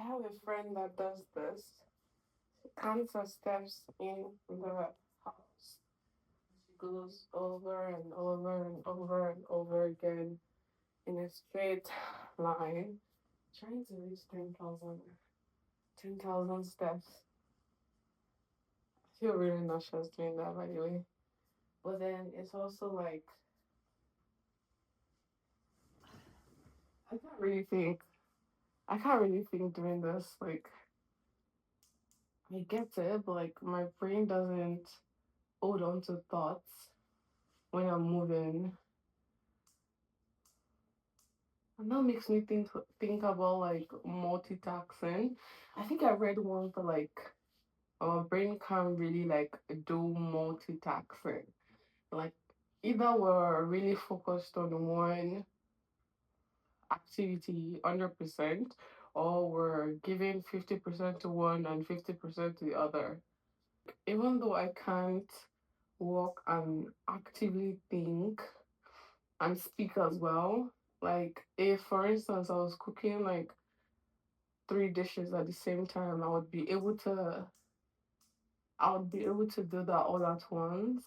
have a friend that does this. She counts her steps in the house. She goes over and over and over and over again in a straight line, trying to reach 10,000 steps. I feel really nauseous doing that, by the way. But then it's also like, I can't really think. I can't really think doing this. Like, I get it, but like, my brain doesn't hold on to thoughts when I'm moving. And that makes me think about like multitasking. I think I read one for like our brain can't really like do multitasking. Like either we're really focused on one activity 100% or we're giving 50% to one and 50% to the other. Even though I can't walk and actively think and speak as well, like if for instance I was cooking like three dishes at the same time, I would be able to do that all at once.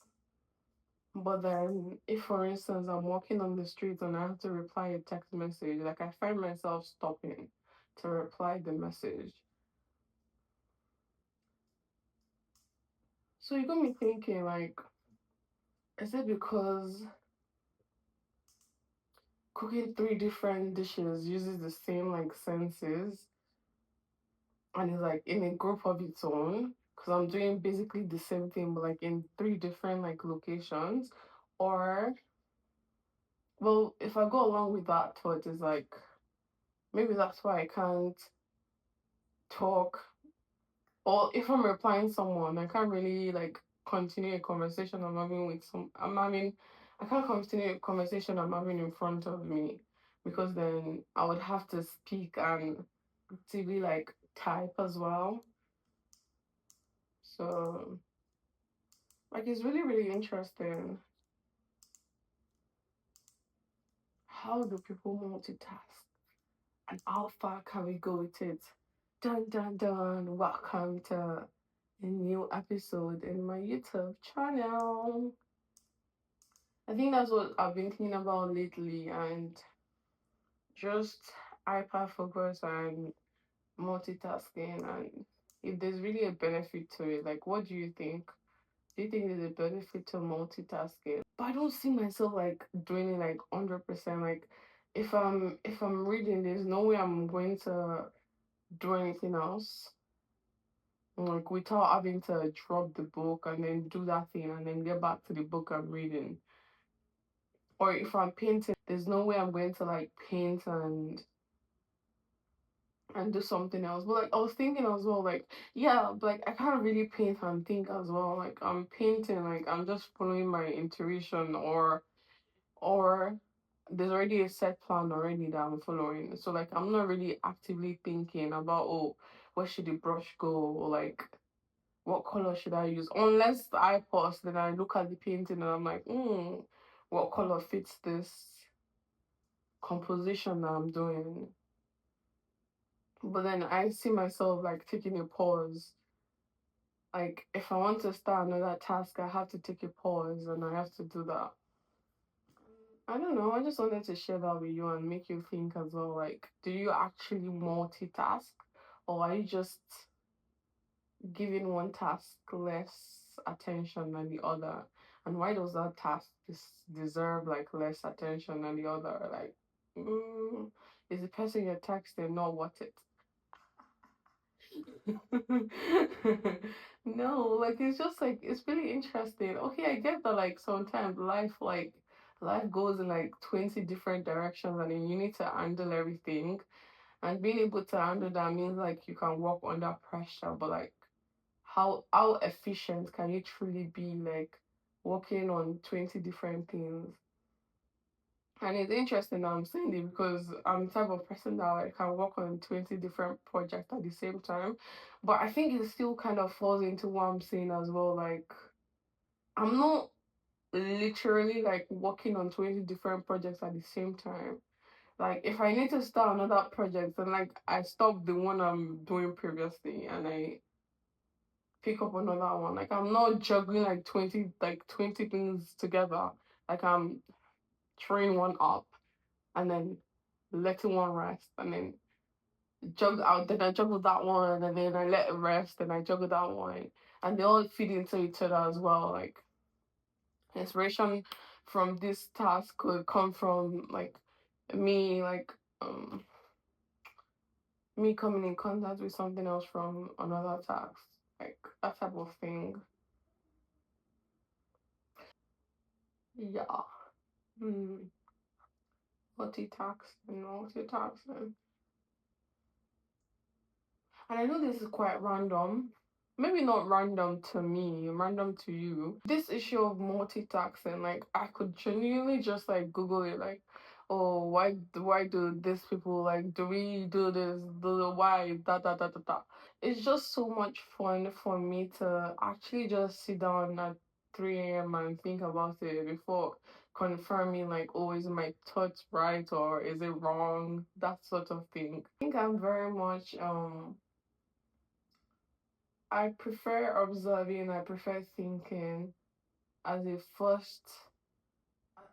But then if for instance I'm walking on the street and I have to reply a text message, like I find myself stopping to reply the message. So you got me thinking like, is it because cooking three different dishes uses the same like senses and is like in a group of its own? Because I'm doing basically the same thing but like in three different like locations. Or well, if I go along with that thought, is like maybe that's why I can't talk. Or if I'm replying someone, I can't really like continue a conversation I'm having with some. I'm having. I can't continue a conversation I'm having in front of me because then I would have to speak and actively like type as well. So like it's really really interesting. How do people multitask? And how far can we go with it? Dun dun dun! Welcome to a new episode in my YouTube channel. I think that's what I've been thinking about lately, and just hyper focus and multitasking. And if there's really a benefit to it, like, what do you think? Do you think there's a benefit to multitasking? But I don't see myself like doing it like 100%. Like, if I'm reading, there's no way I'm going to do anything else. Like without having to drop the book and then do that thing and then get back to the book I'm reading. Or if I'm painting, there's no way I'm going to like paint and do something else. But like I was thinking as well, like yeah, but, like I can't really paint and think as well. Like I'm painting, like I'm just following my intuition, or there's already a set plan already that I'm following. So like I'm not really actively thinking about, oh, where should the brush go, or like what color should I use? Unless I pause, then I look at the painting and I'm like, what color fits this composition that I'm doing? But then I see myself like taking a pause. Like if I want to start another task, I have to take a pause and I have to do that. I don't know. I just wanted to share that with you and make you think as well. Like, do you actually multitask, or are you just giving one task less attention than the other? And why does that task deserve like less attention than the other? Like, is the person you're texting not worth it? No, like it's just like it's really interesting. Okay, I get that like sometimes life goes in like 20 different directions and then you need to handle everything. And being able to handle that means like you can work under pressure, but like how efficient can you truly be like working on 20 different things? And it's interesting that I'm saying it because I'm the type of person that like, can work on 20 different projects at the same time. But I think it still kind of falls into what I'm saying as well. Like, I'm not literally like working on 20 different projects at the same time. Like if I need to start another project and like I stop the one I'm doing previously and I pick up another one. Like I'm not juggling like 20 things together. Like I'm throwing one up and then letting one rest and then then I juggle that one and then I let it rest and I juggle that one. And they all feed into each other as well. Like inspiration from this task could come from like me like um me coming in contact with something else from another task. Like that type of thing. Yeah. Hmm. Multitasking. And I know this is quite random. Maybe not random to me, random to you. This issue of multitasking, like I could genuinely just like Google it, like, oh, why do these people like do we do this? Why da. It's just so much fun for me to actually just sit down at 3 a.m. and think about it before confirming like, oh, is my thoughts right or is it wrong? That sort of thing. I think I'm very much I prefer observing, I prefer thinking as a first,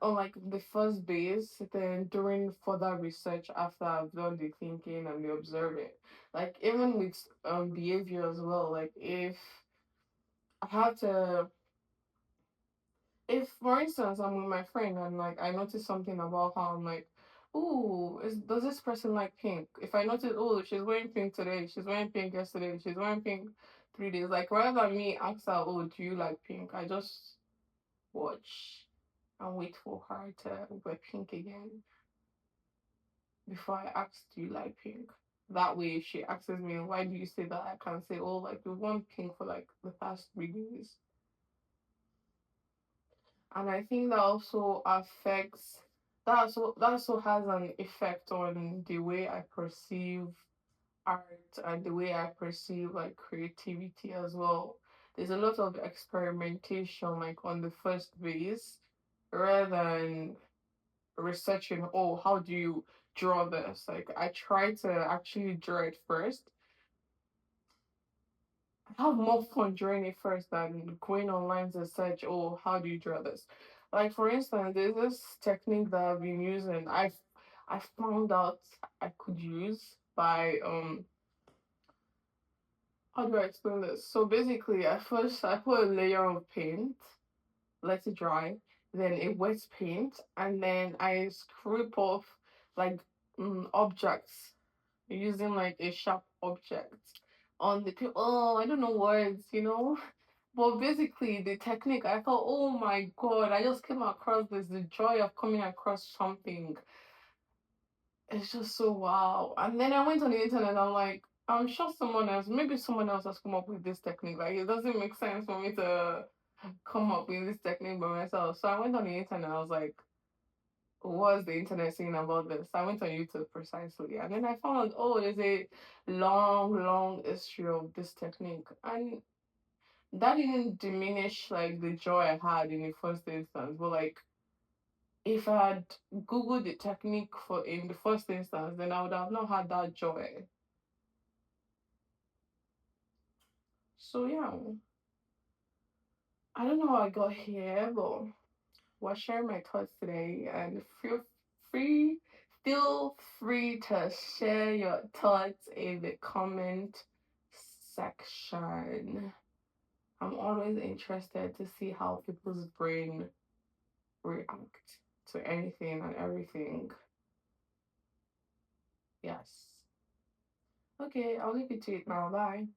on like the first base, then doing further research after I've done the thinking and the observing. Like even with behavior as well. Like I have to, if for instance I'm with my friend and like I notice something about her, I'm like, oh, does this person like pink? If I notice, oh, she's wearing pink today, she's wearing pink yesterday, she's wearing pink 3 days. Like rather than me ask her, oh, do you like pink? I just watch and wait for her to wear pink again before I ask, do you like pink? That way, if she asks me, why do you say that? I can say, oh, like we want pink for like the past 3 days. And I think that also affects that also has an effect on the way I perceive art and the way I perceive like creativity as well. There's a lot of experimentation like on the first base rather than researching, oh, how do you draw this? Like I try to actually draw it first. I have more fun drawing it first than going online to search, oh, how do you draw this? Like for instance, there's this technique that I've been using. I found out I could use by how do I explain this? So basically at first I put a layer of paint, let it dry, then a wet paint, and then I scrape off like objects using like a sharp object on the paper. Oh, I don't know words. But basically, the technique, I thought, oh my god, I just came across this, the joy of coming across something. It's just so wow. And then I went on the internet, I'm like, I'm sure maybe someone else has come up with this technique. Like, it doesn't make sense for me to come up with this technique by myself. So I went on the internet, I was like, what's the internet saying about this? I went on YouTube precisely, and then I found, oh, there's a long history of this technique. And that didn't diminish like the joy I had in the first instance, but like if I had googled the technique for in the first instance, then I would have not had that joy. So yeah, I don't know how I got here, but was sharing my thoughts today, and free feel free to share your thoughts in the comment section. I'm always interested to see how people's brain react to anything and everything. Yes. Okay, I'll leave it to it now. Bye.